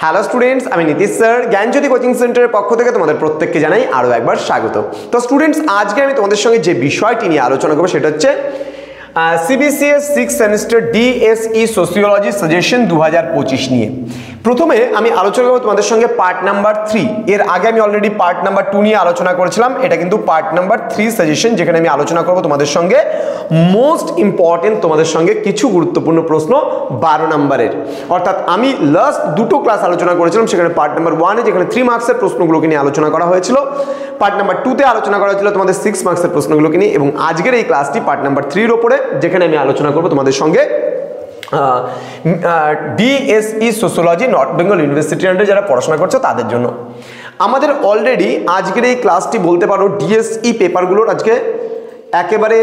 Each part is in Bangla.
হ্যালো স্টুডেন্টস, আমি নীতিশ স্যার জ্ঞানজ্যোতি কোচিং সেন্টারের পক্ষ থেকে তোমাদের প্রত্যেককে জানাই আরও একবার স্বাগত। তো স্টুডেন্টস, আজকে আমি তোমাদের সঙ্গে যে বিষয়টি নিয়ে আলোচনা করবো সেটা হচ্ছে CBCS 6th semester DSE sociology suggestion 2025 নিয়ে। প্রথমে আমি আলোচনা করবো তোমাদের সঙ্গে পার্ট নাম্বার 3। এর আগে আমি অলরেডি পার্ট নাম্বার 2 নিয়ে আলোচনা করেছিলাম। এটা কিন্তু পার্ট নাম্বার 3 সাজেশন, যেখানে আমি আলোচনা করবো তোমাদের সঙ্গে মোস্ট ইম্পর্টেন্ট তোমাদের সঙ্গে কিছু গুরুত্বপূর্ণ প্রশ্ন 12 নম্বরের। অর্থাৎ আমি লাস্ট দুটো ক্লাস আলোচনা করেছিলাম, সেখানে পার্ট নাম্বার 1-এ যেখানে 3 মার্কসের প্রশ্নগুলোকে নিয়ে আলোচনা করা হয়েছিল, পার্ট নাম্বার 2-তে আলোচনা করা হয়েছিল তোমাদের 6 মার্কসের প্রশ্নগুলোকে নিয়ে, এবং আজকের এই ক্লাসটি পার্ট নাম্বার 3-এর ওপরে, যেখানে আমি আলোচনা করবো তোমাদের সঙ্গে ডিএসই সোসিওলজি নর্থ বেঙ্গল ইউনিভার্সিটির আন্ডারে যারা পড়াশোনা করছে তাদের জন্য। আমাদের অলরেডি আজকের এই ক্লাসটি বলতে পারো ডিএসই পেপারগুলোর আজকে একেবারে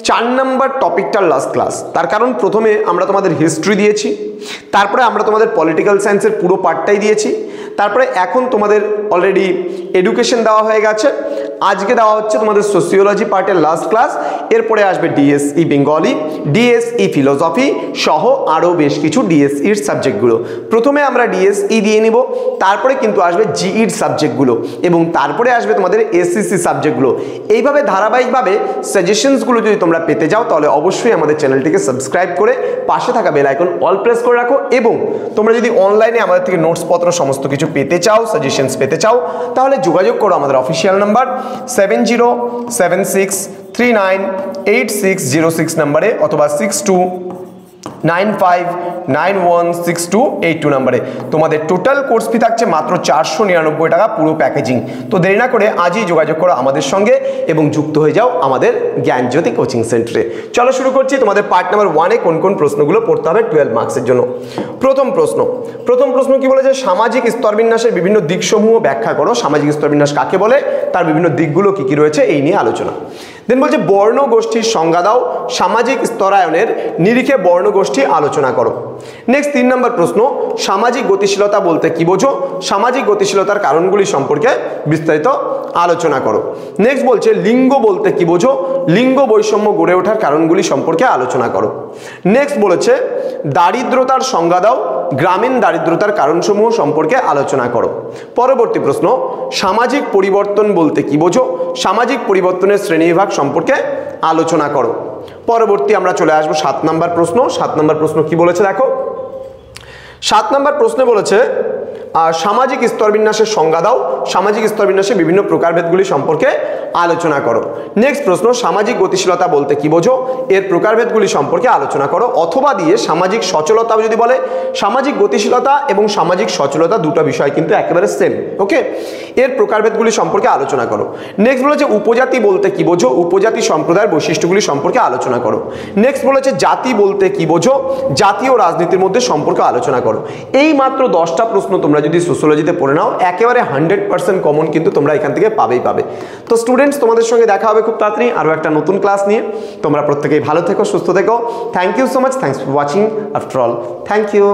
4 নম্বর টপিকটার লাস্ট ক্লাস। তার কারণ প্রথমে আমরা তোমাদের হিস্ট্রি দিয়েছি, তারপরে আমরা তোমাদের পলিটিক্যাল সায়েন্সের পুরো পার্টটাই দিয়েছি, তারপরে এখন তোমাদের অলরেডি এডুকেশন দেওয়া হয়ে গেছে, আজকে দেওয়া হচ্ছে তোমাদের সোসিওলজি পার্টের লাস্ট ক্লাস। এরপরে আসবে ডিএসই বেঙ্গলি, ডিএসই ফিলোসফি সহ আরও বেশ কিছু ডিএসইর সাবজেক্টগুলো। প্রথমে আমরা ডিএসই দিয়ে নিব, তারপরে কিন্তু আসবে জিইর সাবজেক্টগুলো, এবং তারপরে আসবে তোমাদের এসসিসি সাবজেক্টগুলো। এইভাবে ধারাবাহিকভাবে সাজেশনসগুলো যদি তোমরা পেতে যাও, তাহলে অবশ্যই আমাদের চ্যানেলটিকে সাবস্ক্রাইব করে পাশে থাকা বেল আইকন অল প্রেস করে রাখো। এবং তোমরা যদি অনলাইনে আমাদের থেকে নোটসপত্র সমস্ত কিছু পেতে চাও, সাজেশনস পেতে চাও, তাহলে যোগাযোগ করো আমাদের অফিসিয়াল নাম্বার 7076398606 নম্বরে, অথবা 6295916282 নম্বরে। তোমাদের টোটাল কোর্স ফি থাকছে মাত্র 499 টাকা, পুরো প্যাকেজিং। তো দেরি না করে আজই যোগাযোগ করো আমাদের সঙ্গে এবং যুক্ত হয়ে যাও আমাদের জ্ঞানজ্যোতি কোচিং সেন্টারে। চলো শুরু করছি। তোমাদের পার্ট নাম্বার 1-এ কোন কোন প্রশ্নগুলো পড়তে হবে 12 মার্কসের জন্য। প্রথম প্রশ্ন কি বলেছে? সামাজিক স্তরবিন্যাসের বিভিন্ন দিকসমূহ ব্যাখ্যা করো। সামাজিক স্তরবিন্যাস কাকে বলে, তার বিভিন্ন দিকগুলো কি কি রয়েছে, এই নিয়ে আলোচনা। দেন বলছে বর্ণ গোষ্ঠীর সংজ্ঞা দাও, সামাজিক স্তরায়নের নিরিখে বর্ণগোষ্ঠী আলোচনা করো। নেক্সট 3 নম্বর প্রশ্ন, সামাজিক গতিশীলতা বলতে কি বোঝো? সামাজিক গতিশীলতার কারণগুলি সম্পর্কে বিস্তারিত আলোচনা করো। নেক্সট বলছে লিঙ্গ বলতে কি বোঝো? লিঙ্গ বৈষম্য গড়ে ওঠার কারণগুলি সম্পর্কে আলোচনা করো। নেক্সট বলেছে দারিদ্রতার সংজ্ঞা দাও, গ্রামীণ দারিদ্রতার কারণসমূহ সম্পর্কে আলোচনা করো। পরবর্তী প্রশ্ন, সামাজিক পরিবর্তন বলতে কি বোঝো? সামাজিক পরিবর্তনের শ্রেণীবিভাগ সম্পর্কে আলোচনা করো। পরবর্তী আমরা চলে আসবো 7 নম্বর প্রশ্ন। 7 নম্বর প্রশ্ন কি বলেছে দেখো। 7 নম্বর প্রশ্নে বলেছে সামাজিক স্তরবিন্যাসের সংজ্ঞা দাও, সামাজিক স্তরবিন্যাসের বিভিন্ন প্রকারভেদগুলি সম্পর্কে আলোচনা করো। নেক্সট প্রশ্ন, সামাজিক গতিশীলতা বলতে কি বোঝো? এর প্রকারভেদগুলি সম্পর্কে আলোচনা করো। অথবা দিয়ে সামাজিক সচলতা যদি বলে, সামাজিক গতিশীলতা এবং সামাজিক সচলতা দুটো বিষয় কিন্তু একেবারে সেম, ওকে। এর প্রকারভেদগুলি সম্পর্কে আলোচনা করো। নেক্সট বলেছে উপজাতি বলতে কি বোঝো? উপজাতি সম্প্রদায়ের বৈশিষ্ট্যগুলি সম্পর্কে আলোচনা করো। নেক্সট বলেছে জাতি বলতে কি বোঝো? জাতি ও রাজনীতির মধ্যে সম্পর্ক আলোচনা করো। এই মাত্র 10টা প্রশ্ন তোমরা যদি সোসিওলজিতে পড়ে নাও, একেবারে 100% কমন কিন্তু তোমরা এখান থেকে পাবে। তো স্টুডেন্টস, তোমাদের সঙ্গে দেখা হবে খুব তাড়াতাড়ি আরও একটা নতুন ক্লাস নিয়ে। তোমরা প্রত্যেকেই ভালো থেকো, সুস্থ থেকো। Thank you so much, thanks for watching after all, thank you.